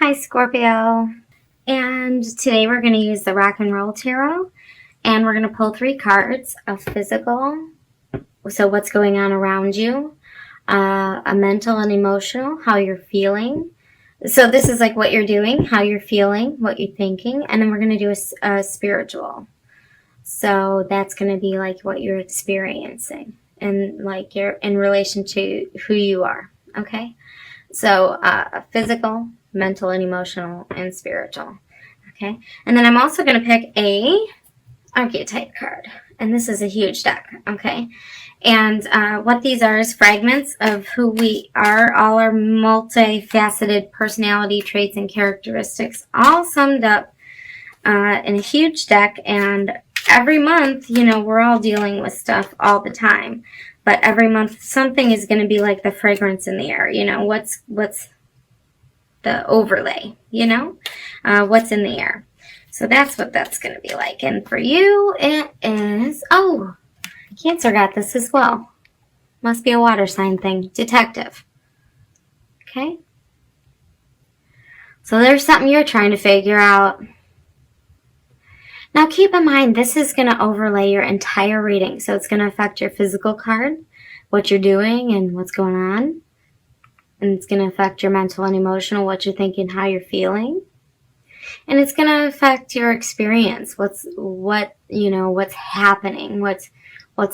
Hi, Scorpio. And today we're going to use the Rock and Roll Tarot. And we're going to pull 3 cards of physical. So what's going on around you. A mental and emotional, how you're feeling. So this is like what you're doing, how you're feeling, what you're thinking. And then we're going to do a spiritual. So that's going to be like what you're experiencing. And like you're in relation to who you are. Okay? So physical, mental and emotional, and spiritual. Okay, and then I'm also going to pick a archetype card, and this is a huge deck. Okay, and what these are is fragments of who we are, all our multifaceted personality traits and characteristics, all summed up in a huge deck. And every month, you know, we're all dealing with stuff all the time. But every month, something is going to be like the fragrance in the air. You know, what's the overlay, you know, what's in the air. So that's what that's going to be like. And for you, it is, oh, Cancer got this as well. Must be a water sign thing. Detective. Okay. So there's something you're trying to figure out. Now keep in mind, this is going to overlay your entire reading. So it's going to affect your physical card, what you're doing and what's going on. And it's going to affect your mental and emotional, what you're thinking, how you're feeling. And it's going to affect your experience, what's happening, what's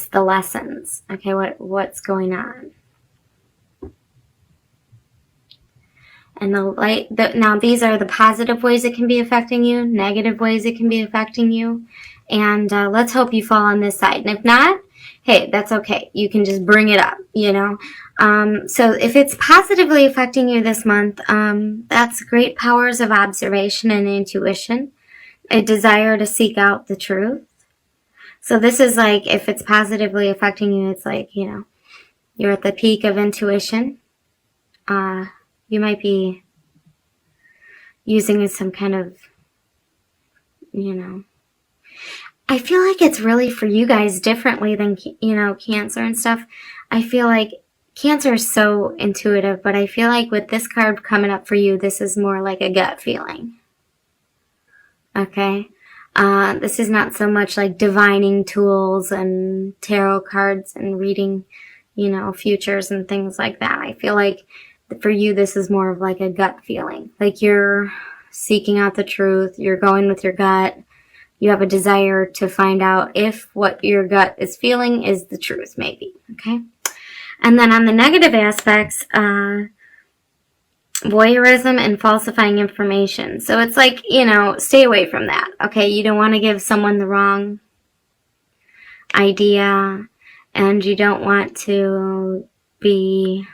the lessons, okay, what's going on. And now these are the positive ways it can be affecting you, negative ways it can be affecting you. And let's hope you fall on this side. And if not, hey, that's okay. You can just bring it up, you know. So if it's positively affecting you this month, that's great powers of observation and intuition, a desire to seek out the truth. So this is like, if it's positively affecting you, it's like, you know, you're at the peak of intuition. You might be using some kind of, you know, I feel like it's really for you guys differently than, you know, Cancer and stuff. I feel like Cancer is so intuitive, but I feel like with this card coming up for you, this is more like a gut feeling. Okay? This is not so much like divining tools and tarot cards and reading, you know, futures and things like that. I feel like for you, this is more of like a gut feeling. Like you're seeking out the truth. You're going with your gut. You have a desire to find out if what your gut is feeling is the truth, maybe. Okay? And then on the negative aspects, voyeurism and falsifying information. So it's like, you know, stay away from that. Okay? You don't want to give someone the wrong idea, and you don't want to be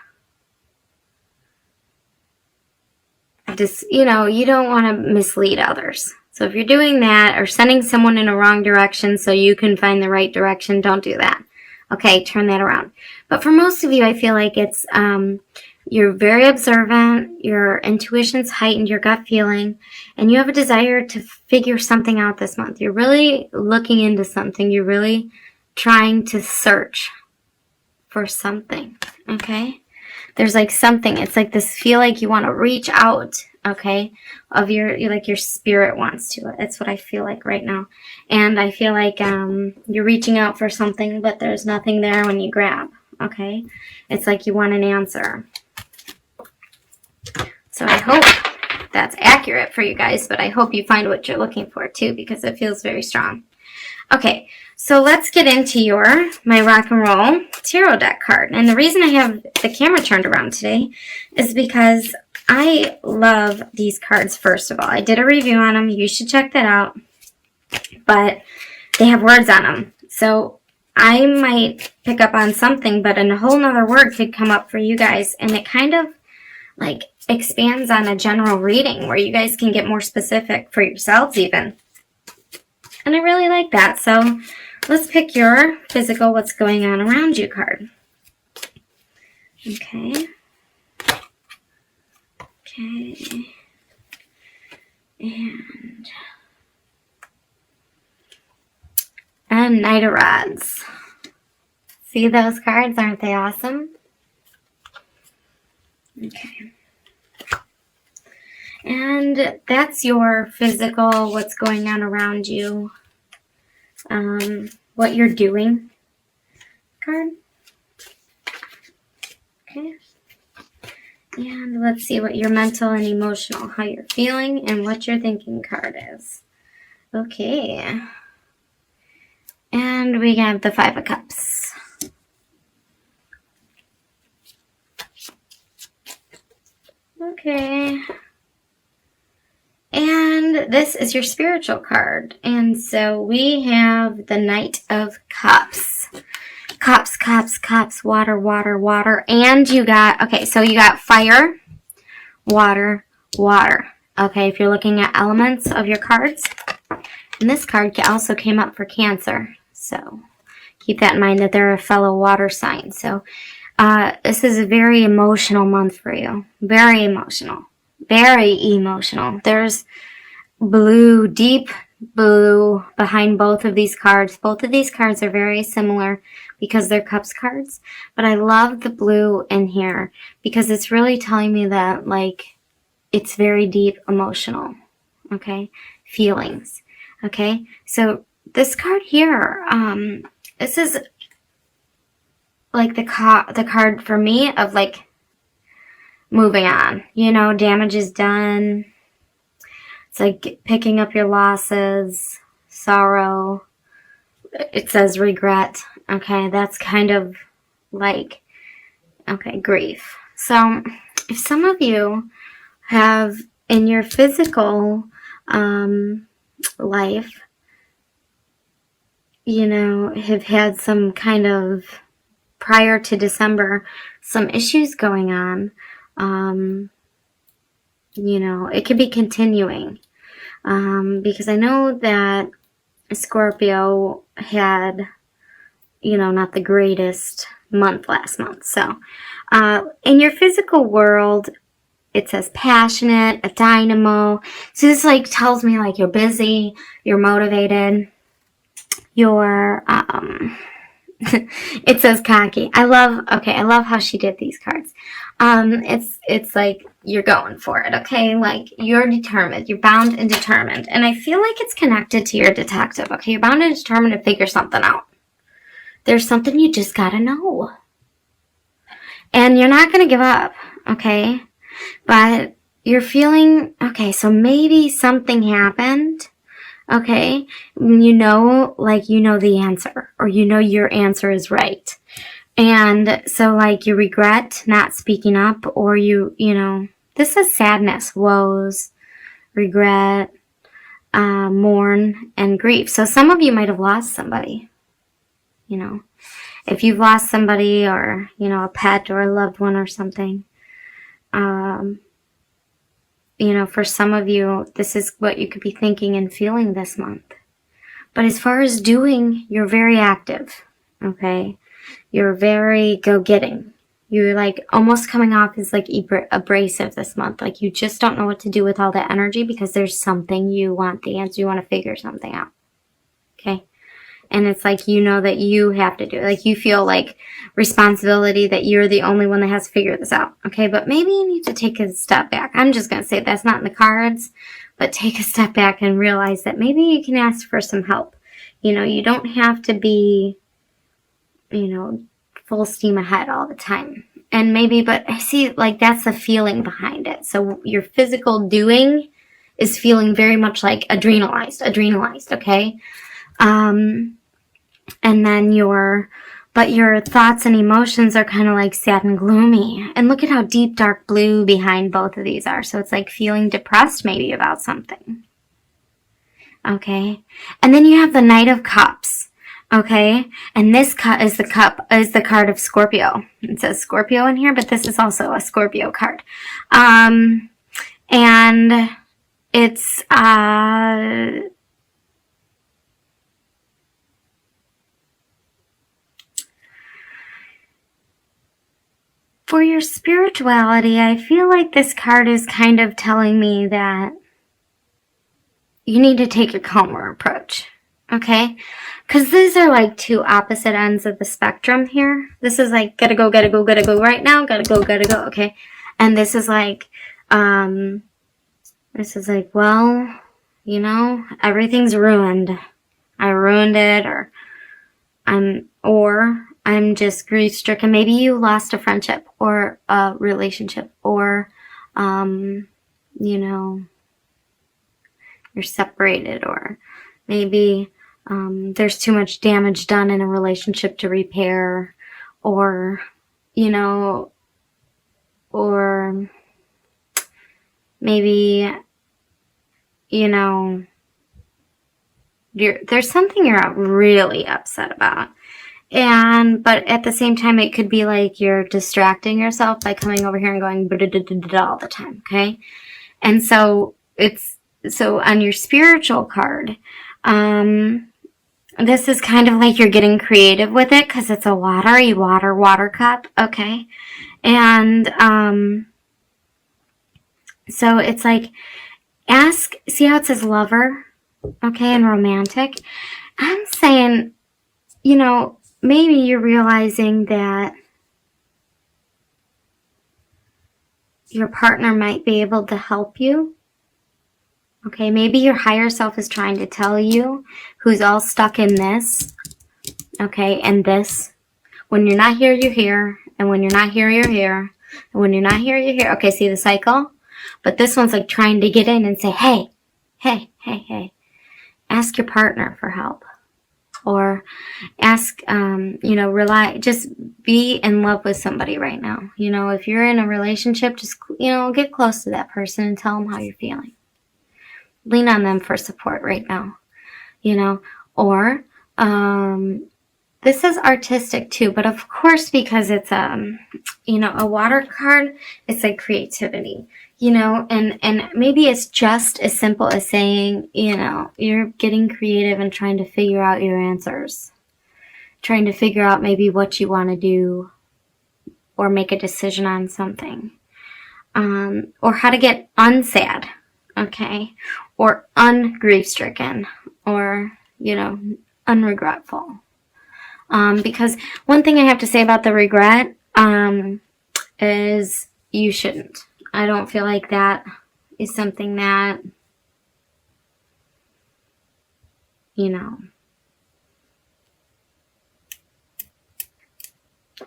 you know, you don't want to mislead others. So if you're doing that or sending someone in a wrong direction so you can find the right direction, don't do that. Okay, turn that around. But for most of you, I feel like it's you're very observant, your intuition's heightened, your gut feeling, and you have a desire to figure something out this month. You're really looking into something. You're really trying to search for something, okay? There's like something, it's like this feel like you want to reach out, okay, of your spirit wants to. That's what I feel like right now. And I feel like you're reaching out for something, but there's nothing there when you grab, okay? It's like you want an answer. So I hope that's accurate for you guys, but I hope you find what you're looking for too, because it feels very strong. Okay, so let's get into my Rock and Roll Tarot deck card. And the reason I have the camera turned around today is because I love these cards, first of all. I did a review on them. You should check that out. But they have words on them. So I might pick up on something, but a whole nother word could come up for you guys. And it kind of like expands on a general reading where you guys can get more specific for yourselves even. And I really like that. So let's pick your physical, what's going on around you card. Okay. Okay. And Knight of Rods. See those cards? Aren't they awesome? Okay. And that's your physical, what's going on around you, what you're doing card. Okay. And let's see what your mental and emotional, how you're feeling and what your thinking card is. Okay. And we have the Five of Cups. Okay. And this is your spiritual card. And so we have the Knight of Cups. Cups, cups, cups, water, water, water. And you got, okay, so you got fire, water, water. Okay, if you're looking at elements of your cards. And this card also came up for Cancer. So keep that in mind that they're a fellow water sign. So this is a very emotional month for you. Very emotional. Very emotional. There's blue, deep blue behind both of these cards. Both of these cards are very similar because they're Cups cards. But I love the blue in here because it's really telling me that, like, it's very deep emotional. Okay? Feelings. Okay? So this card here, this is like the card for me of, like, moving on. You know, damage is done. It's like picking up your losses, sorrow. It says regret. Okay, that's kind of like, okay, grief. So if some of you have in your physical life, you know, have had some kind of, prior to December, some issues going on, you know, it could be continuing. Because I know that Scorpio had, you know, not the greatest month last month. So, in your physical world, it says passionate, a dynamo. So this, like, tells me, like, you're busy, you're motivated, you're, it says cocky. I love how she did these cards. It's like you're going for it, okay? Like, you're determined. You're bound and determined. And I feel like it's connected to your detective, okay? You're bound and determined to figure something out. There's something you just gotta know. And you're not gonna give up, okay? But you're feeling, okay, so maybe something happened. Okay, you know, like, you know the answer, or you know your answer is right. And so, like, you regret not speaking up, or you know, this is sadness, woes, regret, mourn, and grief. So some of you might have lost somebody, you know. If you've lost somebody, or, you know, a pet or a loved one or something, you know, for some of you, this is what you could be thinking and feeling this month. But as far as doing, you're very active, okay? You're very go-getting. You're, like, almost coming off as, like, abrasive this month. Like, you just don't know what to do with all that energy because there's something you want the answer. You want to figure something out, okay? And it's like, you know that you have to do it. Like, you feel like responsibility that you're the only one that has to figure this out. Okay, but maybe you need to take a step back. I'm just going to say that's not in the cards, but take a step back and realize that maybe you can ask for some help. You know, you don't have to be, you know, full steam ahead all the time. And maybe, but I see, like, that's the feeling behind it. So your physical doing is feeling very much like adrenalized, okay? And then your thoughts and emotions are kind of like sad and gloomy. And look at how deep dark blue behind both of these are. So it's like feeling depressed maybe about something. Okay. And then you have the Knight of Cups. Okay. And this is the card of Scorpio. It says Scorpio in here, but this is also a Scorpio card. And it's, for your spirituality, I feel like this card is kind of telling me that you need to take a calmer approach, okay? Because these are like two opposite ends of the spectrum here. This is like, gotta go right now, gotta go, okay? And this is like, This is like, well, you know, everything's ruined. I ruined it, or I'm just grief-stricken. Maybe you lost a friendship or a relationship, or, you know, you're separated, or maybe there's too much damage done in a relationship to repair, or, you know, or maybe, you know, there's something you're really upset about. But at the same time, it could be like you're distracting yourself by coming over here and going all the time, okay? And so so on your spiritual card, this is kind of like you're getting creative with it because it's a water cup, okay? And so it's like, see how it says lover, okay, and romantic? I'm saying, you know, maybe you're realizing that your partner might be able to help you. Okay, maybe your higher self is trying to tell you, who's all stuck in this, okay, and this. When you're not here, you're here. And when you're not here, you're here. And when you're not here, you're here. Okay, see the cycle? But this one's like trying to get in and say, hey, hey, hey, hey. Ask your partner for help. Or ask, you know, just be in love with somebody right now. You know, if you're in a relationship, just, you know, get close to that person and tell them how you're feeling. Lean on them for support right now, you know. Or, this is artistic too, but of course, because it's, you know, a water card, it's like creativity, you know, and maybe it's just as simple as saying, you know, you're getting creative and trying to figure out your answers, trying to figure out maybe what you want to do or make a decision on something, or how to get unsad, okay, or ungrief-stricken, or, you know, unregretful. Because one thing I have to say about the regret is you shouldn't. I don't feel like that is something that, you know,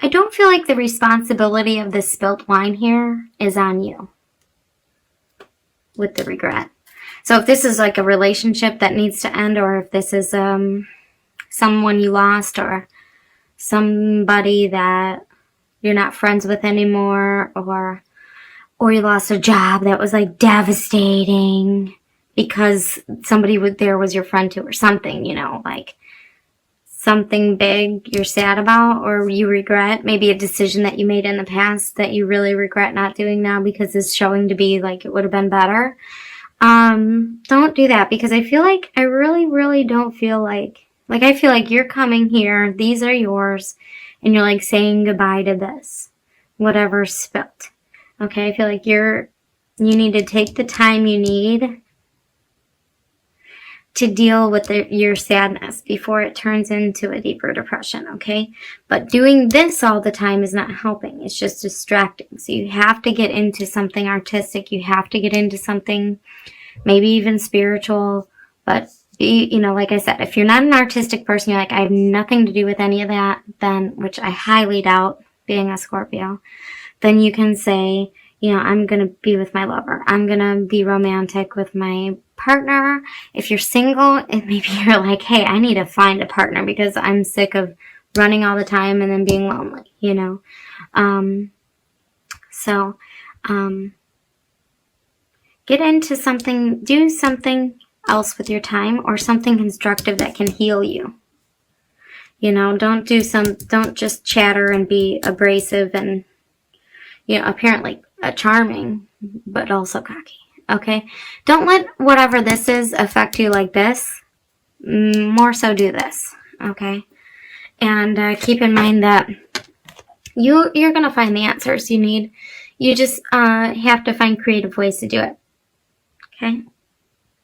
I don't feel like the responsibility of the spilt wine here is on you with the regret. So if this is like a relationship that needs to end, or if this is someone you lost, or somebody that you're not friends with anymore, or you lost a job that was like devastating because somebody there was your friend too, or something, you know, like something big you're sad about, or you regret, maybe a decision that you made in the past that you really regret not doing now because it's showing to be like it would have been better. Don't do that, because I feel like, I really, really don't feel like I feel like you're coming here, these are yours, and you're like saying goodbye to this, whatever's spilt. Okay, I feel like you need to take the time you need to deal with your sadness before it turns into a deeper depression, okay? But doing this all the time is not helping. It's just distracting. So you have to get into something artistic. You have to get into something maybe even spiritual. But, you know, like I said, if you're not an artistic person, you're like, I have nothing to do with any of that, then, which I highly doubt, being a Scorpio, then you can say, you know, I'm going to be with my lover. I'm going to be romantic with my partner. If you're single, and maybe you're like, hey, I need to find a partner because I'm sick of running all the time and then being lonely, you know. Get into something, do something else with your time, or something constructive that can heal you. You know, don't just chatter and be abrasive and, you know, apparently charming, but also cocky. Okay? Don't let whatever this is affect you like this. More so do this. Okay? And keep in mind that you're going to find the answers you need. You just have to find creative ways to do it. Okay?